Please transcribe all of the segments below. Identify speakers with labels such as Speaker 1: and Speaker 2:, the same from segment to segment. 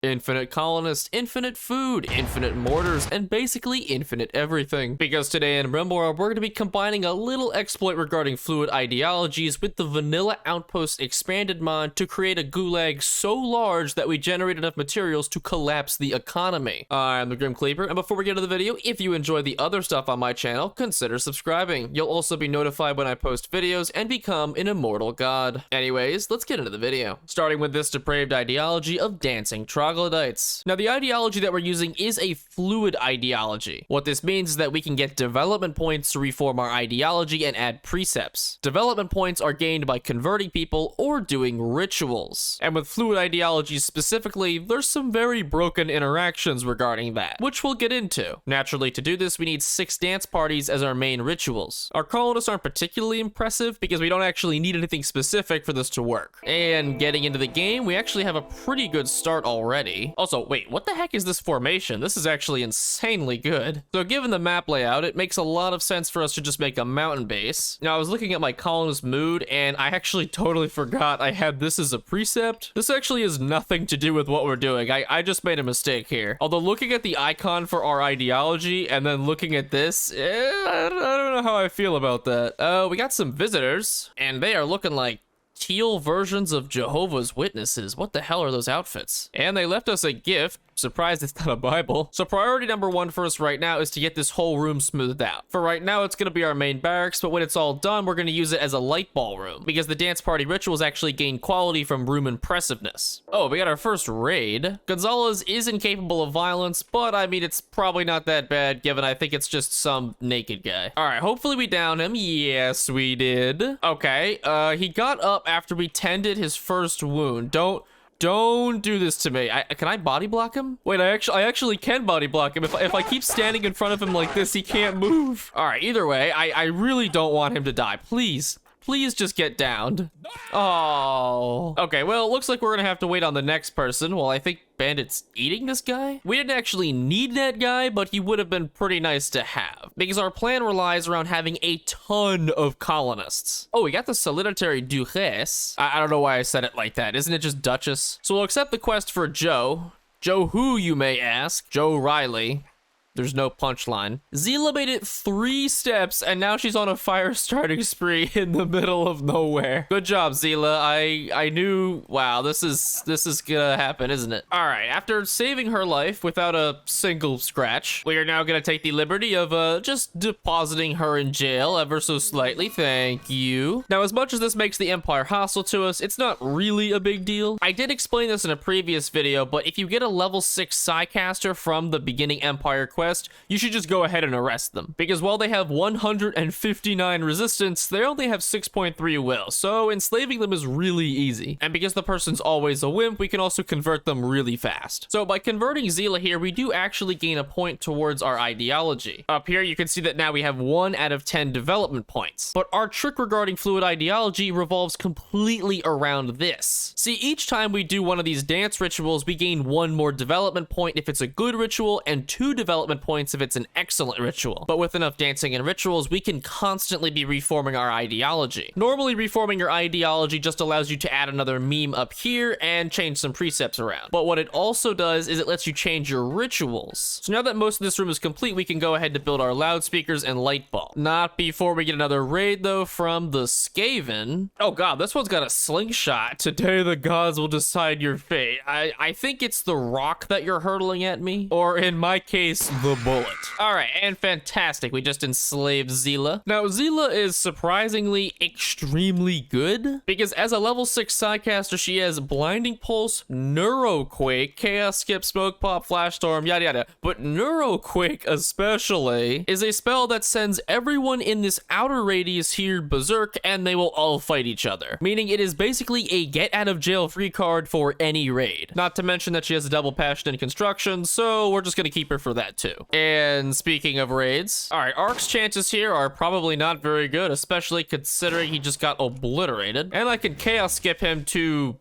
Speaker 1: Infinite colonists, infinite food, infinite mortars, and basically infinite everything. Because today in Rimworld, we're going to be combining a little exploit regarding fluid ideologies with the Vanilla Outposts expanded mod to create a gulag so large that we generate enough materials to collapse the economy. I'm the Kleaper, and before we get to the video, if you enjoy the other stuff on my channel, consider subscribing. You'll also be notified when I post videos and become an immortal god. Anyways, let's get into the video. Starting with this depraved ideology of dancing troglodytes. Now, the ideology that we're using is a fluid ideology. What this means is that we can get development points to reform our ideology and add precepts. Development points are gained by converting people or doing rituals. And with fluid ideologies specifically, there's some very broken interactions regarding that, which we'll get into. Naturally, to do this, we need 6 dance parties as our main rituals. Our colonists aren't particularly impressive because we don't actually need anything specific for this to work. And getting into the game, we actually have a pretty good start already. Also, wait, what the heck is this formation? This is actually insanely good. So given the map layout, it makes a lot of sense for us to just make a mountain base. Now, I was looking at my colonist mood, and I actually totally forgot I had this as a precept. This actually has nothing to do with what we're doing. I just made a mistake here. Although looking at the icon for our ideology and then looking at this, I don't know how I feel about that. We got some visitors, and they are looking like teal versions of Jehovah's Witnesses. What the hell are those outfits? And they left us a gift. Surprised it's not a Bible. So priority number 1 for us right now is to get this whole room smoothed out. For right now, it's gonna be our main barracks, but when it's all done, we're gonna use it as a light ball room because the dance party rituals actually gain quality from room impressiveness. Oh, we got our first raid. Gonzalez is incapable of violence, but I mean, it's probably not that bad given I think it's just some naked guy. All right, hopefully we down him. Yes, we did. Okay, he got up after we tended his first wound. Don't do this to me. Can I body block him? Wait, I actually can body block him. If I keep standing in front of him like this, he can't move. All right, either way, I really don't want him to die. Please just get downed. Oh. Okay, well, it looks like we're gonna have to wait on the next person. Well, I think Bandit's eating this guy? We didn't actually need that guy, but he would have been pretty nice to have, because our plan relies around having a ton of colonists. Oh, we got the solitary Duchess. I don't know why I said it like that. Isn't it just Duchess? So we'll accept the quest for Joe. Joe who, you may ask? Joe Riley. There's no punchline. Zila made it 3 steps, and now she's on a fire starting spree in the middle of nowhere. Good job, Zila. I knew. Wow, this is gonna happen, isn't it? All right. After saving her life without a single scratch, we are now gonna take the liberty of just depositing her in jail ever so slightly. Thank you. Now, as much as this makes the Empire hostile to us, it's not really a big deal. I did explain this in a previous video, but if you get a level 6 Psycaster from the beginning Empire quest, you should just go ahead and arrest them. Because while they have 159 resistance, they only have 6.3 will, so enslaving them is really easy. And because the person's always a wimp, we can also convert them really fast. So by converting Zila here, we do actually gain a point towards our ideology. Up here, you can see that now we have 1 out of 10 development points. But our trick regarding fluid ideology revolves completely around this. See, each time we do one of these dance rituals, we gain 1 more development point if it's a good ritual, and 2 development points if it's an excellent ritual. But with enough dancing and rituals, we can constantly be reforming our ideology. Normally, reforming your ideology just allows you to add another meme up here and change some precepts around. But what it also does is it lets you change your rituals. So now that most of this room is complete, we can go ahead to build our loudspeakers and light bulb. Not before we get another raid, though, from the Skaven. Oh god, this one's got a slingshot. Today the gods will decide your fate. I think it's the rock that you're hurtling at me. Or in my case, the bullet. All right, and fantastic. We just enslaved Zila. Now, Zila is surprisingly extremely good because as a level 6 Psycaster, she has Blinding Pulse, Neuroquake, Chaos Skip, Smoke Pop, Flash Storm, yada yada. But Neuroquake especially is a spell that sends everyone in this outer radius here berserk, and they will all fight each other. Meaning it is basically a get out of jail free card for any raid. Not to mention that she has a double passion in construction, so we're just gonna keep her for that too. And speaking of raids, all right, Ark's chances here are probably not very good, especially considering he just got obliterated. And I can chaos skip him to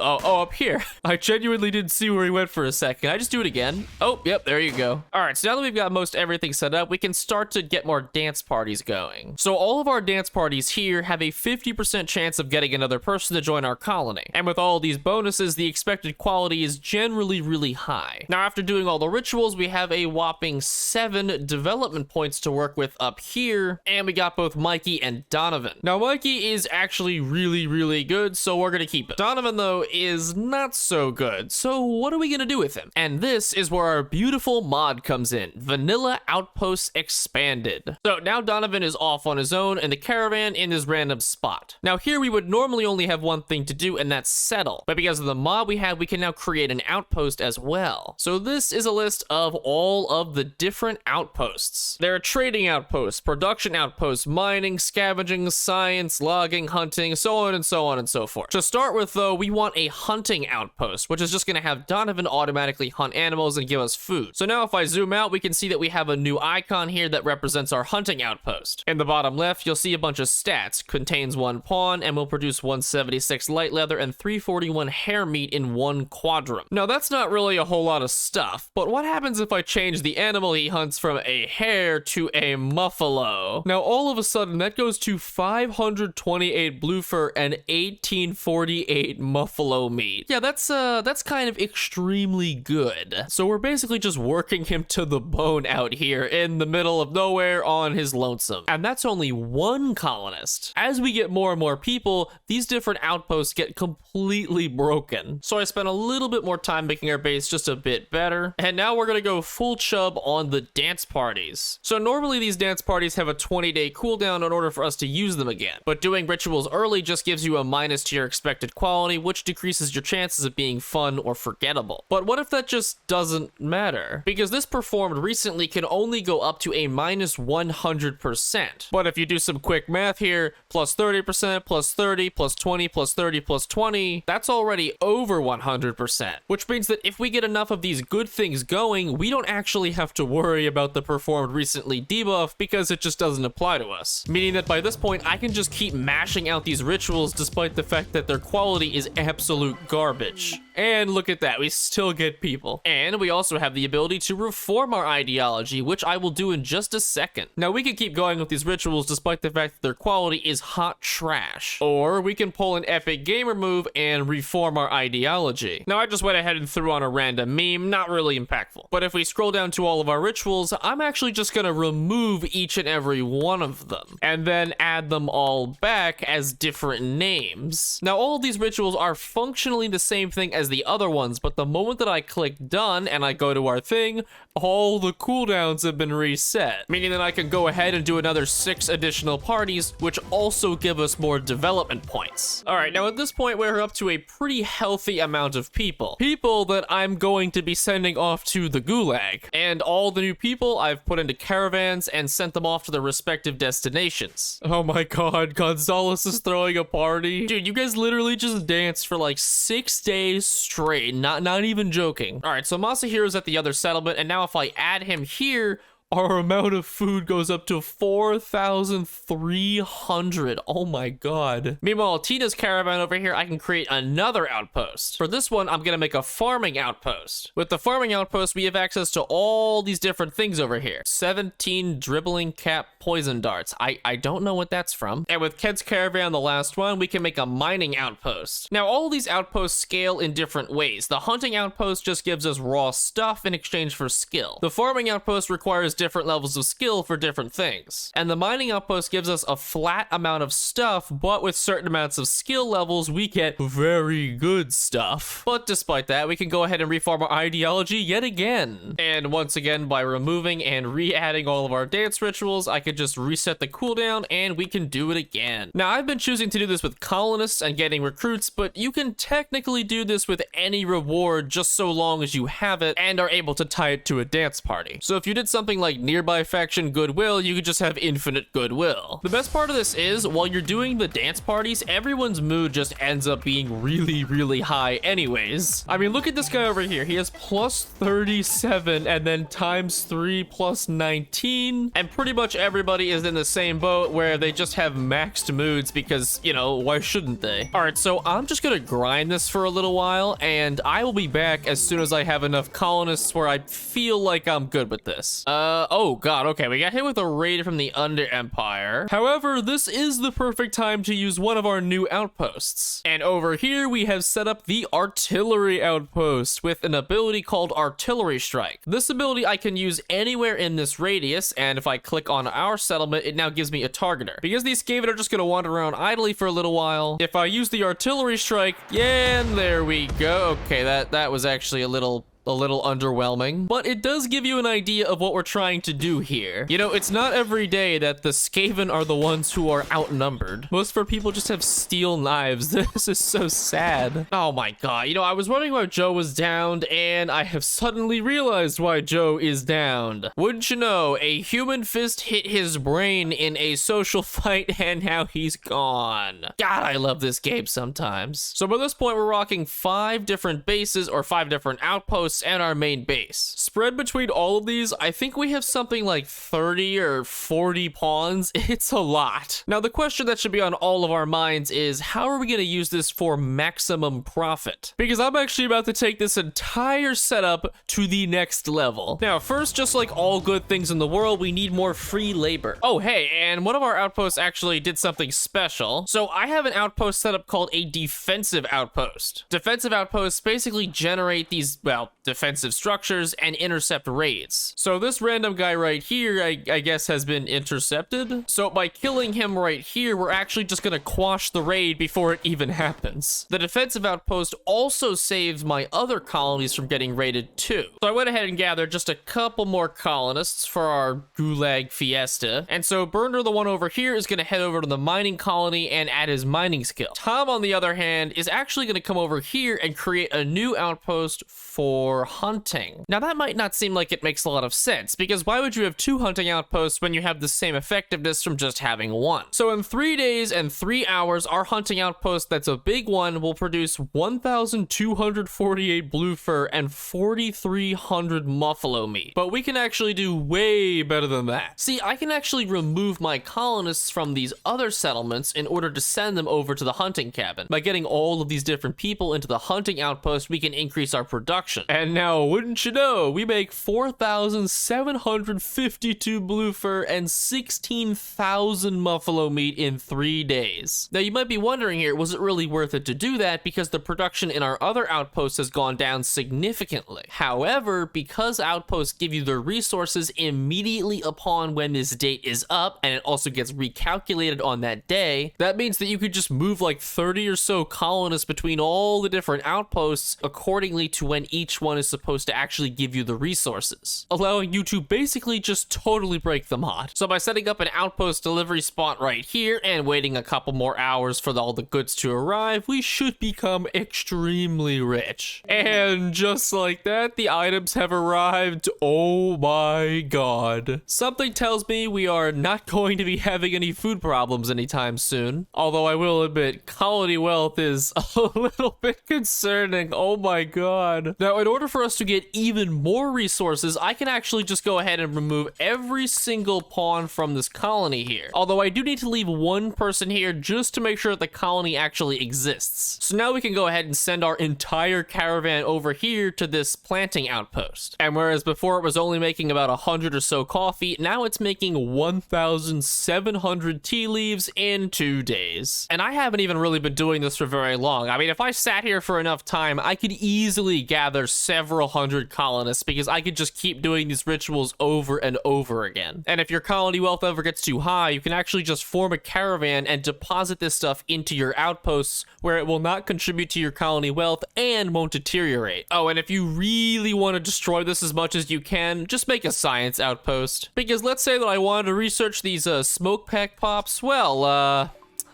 Speaker 1: up here. I genuinely didn't see where he went for a second. Can I just do it again? Oh, yep, there you go. All right, so now that we've got most everything set up, we can start to get more dance parties going. So all of our dance parties here have a 50% chance of getting another person to join our colony. And with all these bonuses, the expected quality is generally really high. Now, after doing all the rituals, we have a whopping 7 development points to work with up here, and we got both Mikey and Donovan. Now, Mikey is actually really good, so we're gonna keep it. Donovan, though, is not so good, so what are we gonna do with him? And this is where our beautiful mod comes in, Vanilla Outposts Expanded. So now Donovan is off on his own in the caravan in this random spot. Now here we would normally only have one thing to do, and that's settle, but because of the mod we have, we can now create an outpost as well. So this is a list of all of the different outposts. There are trading outposts, production outposts, mining, scavenging, science, logging, hunting, so on and so on and so forth. To start with, though, we want a hunting outpost, which is just going to have Donovan automatically hunt animals and give us food. So now if I zoom out, we can see that we have a new icon here that represents our hunting outpost. In the bottom left, you'll see a bunch of stats. Contains 1 pawn and will produce 176 light leather and 341 hair meat in 1 quadrum. Now that's not really a whole lot of stuff, but what happens if I change the animal he hunts from a hare to a muffalo? Now all of a sudden that goes to 528 blue fur and 1848 muffalo meat. Yeah, that's kind of extremely good. So we're basically just working him to the bone out here in the middle of nowhere on his lonesome. And that's only 1 colonist. As we get more and more people, these different outposts get completely broken. So I spent a little bit more time making our base just a bit better. And now we're gonna go full chub on the dance parties. So normally these dance parties have a 20-day cooldown in order for us to use them again. But doing rituals early just gives you a minus to your expected quality, which decreases your chances of being fun or forgettable. But what if that just doesn't matter? Because this performed recently can only go up to a minus 100%. But if you do some quick math here, plus 30%, plus 30, plus 20, plus 30, plus 20, that's already over 100%. Which means that if we get enough of these good things going, we don't actually have to worry about the performed recently debuff because it just doesn't apply to us. Meaning that by this point, I can just keep mashing out these rituals despite the fact that their quality is absolute garbage. And look at that, we still get people. And we also have the ability to reform our ideology, which I will do in just a second. Now we can keep going with these rituals despite the fact that their quality is hot trash. Or we can pull an epic gamer move and reform our ideology. Now I just went ahead and threw on a random meme, not really impactful. But if we scroll down to all of our rituals, I'm actually just gonna remove each and every one of them, and then add them all back as different names. Now all of these rituals are functionally the same thing as the other ones, but the moment that I click done and I go to our thing, all the cooldowns have been reset, meaning that I can go ahead and do another 6 additional parties, which also give us more development points. All right, now at this point, we're up to a pretty healthy amount of people that I'm going to be sending off to the gulag. And all the new people I've put into caravans and sent them off to their respective destinations. Oh my god, Gonzalez is throwing a party. Dude, you guys literally just danced for like 6 days straight, not even joking. All right, so Masahiro's at the other settlement, and now if I add him here, our amount of food goes up to 4,300. Oh my god. Meanwhile, Tina's caravan over here, I can create another outpost. For this one, I'm gonna make a farming outpost. With the farming outpost, we have access to all these different things over here. 17 dribbling cap poison darts. I don't know what that's from. And with Ked's caravan, the last one, we can make a mining outpost. Now, all of these outposts scale in different ways. The hunting outpost just gives us raw stuff in exchange for skill. The farming outpost requires different levels of skill for different things. And the mining outpost gives us a flat amount of stuff, but with certain amounts of skill levels, we get very good stuff. But despite that, we can go ahead and reform our ideology yet again. And once again, by removing and re-adding all of our dance rituals, I could just reset the cooldown and we can do it again. Now, I've been choosing to do this with colonists and getting recruits, but you can technically do this with any reward just so long as you have it and are able to tie it to a dance party. So if you did something like like nearby faction goodwill, you could just have infinite goodwill. The best part of this is, while you're doing the dance parties, everyone's mood just ends up being really, really high anyways. I mean, look at this guy over here. He has plus 37 and then times 3 plus 19. And pretty much everybody is in the same boat where they just have maxed moods because, you know, why shouldn't they? All right, so I'm just gonna grind this for a little while and I will be back as soon as I have enough colonists where I feel like I'm good with this. Oh god, okay, we got hit with a raid from the Under Empire. However, this is the perfect time to use one of our new outposts. And over here, we have set up the Artillery Outpost with an ability called Artillery Strike. This ability I can use anywhere in this radius, and if I click on our settlement, it now gives me a targeter. Because these Skaven are just gonna wander around idly for a little while, if I use the Artillery Strike, yeah, and there we go. Okay, that was actually a little underwhelming, but it does give you an idea of what we're trying to do here. You know, it's not every day that the Skaven are the ones who are outnumbered. Most of our people just have steel knives. This is so sad. Oh my god. You know, I was wondering why Joe was downed, and I have suddenly realized why Joe is downed. Wouldn't you know, a human fist hit his brain in a social fight, and now he's gone. God, I love this game sometimes. So by this point, we're rocking 5 different bases, or 5 different outposts, and our main base. Spread between all of these, I think we have something like 30 or 40 pawns. It's a lot. Now, the question that should be on all of our minds is, how are we going to use this for maximum profit? Because I'm actually about to take this entire setup to the next level. Now, first, just like all good things in the world, we need more free labor. Oh, hey, and one of our outposts actually did something special. So I have an outpost set up called a defensive outpost. Defensive outposts basically generate these, well, defensive structures and intercept raids. So this random guy right here, I guess, has been intercepted. So by killing him right here, we're actually just gonna quash the raid before it even happens. The defensive outpost also saves my other colonies from getting raided too. So I went ahead and gathered just a couple more colonists for our gulag fiesta. And so Burner, the one over here, is gonna head over to the mining colony and add his mining skill. Tom, on the other hand, is actually gonna come over here and create a new outpost for hunting. Now that might not seem like it makes a lot of sense, because why would you have 2 hunting outposts when you have the same effectiveness from just having 1? So in 3 days and 3 hours, our hunting outpost, that's a big one, will produce 1,248 blue fur and 4,300 buffalo meat. But we can actually do way better than that. See, I can actually remove my colonists from these other settlements in order to send them over to the hunting cabin. By getting all of these different people into the hunting outpost, we can increase our production. And now, wouldn't you know, we make 4,752 blue fur and 16,000 buffalo meat in 3 days. Now, you might be wondering here, was it really worth it to do that? Because the production in our other outposts has gone down significantly. However, because outposts give you their resources immediately upon when this date is up, and it also gets recalculated on that day, that means that you could just move like 30 or so colonists between all the different outposts accordingly to when each one is supposed to actually give you the resources, allowing you to basically just totally break the mod. So by setting up an outpost delivery spot right here and waiting a couple more hours for all the goods to arrive, we should become extremely rich. And just like that, the items have arrived. Oh my god. Something tells me we are not going to be having any food problems anytime soon. Although I will admit, colony wealth is a little bit concerning. Oh my god. Now, in order for us to get even more resources, I can actually just go ahead and remove every single pawn from this colony here. Although I do need to leave 1 person here just to make sure that the colony actually exists. So now we can go ahead and send our entire caravan over here to this planting outpost. And whereas before it was only making about 100 or so coffee, now it's making 1,700 tea leaves in 2 days. And I haven't even really been doing this for very long. I mean, if I sat here for enough time, I could easily gather several hundred colonists, because I could just keep doing these rituals over and over again. And if your colony wealth ever gets too high, you can actually just form a caravan and deposit this stuff into your outposts, where it will not contribute to your colony wealth and won't deteriorate. Oh, and if you really want to destroy this as much as you can, just make a science outpost. Because let's say that I wanted to research these smoke pack pops. Well,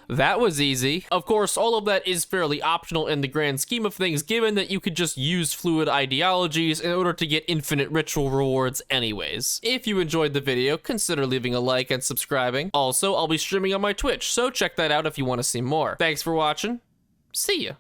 Speaker 1: That was easy. Of course, all of that is fairly optional in the grand scheme of things, given that you could just use fluid ideologies in order to get infinite ritual rewards anyways. If you enjoyed the video, consider leaving a like and subscribing. Also, I'll be streaming on my Twitch, so check that out if you want to see more. Thanks for watching. See ya.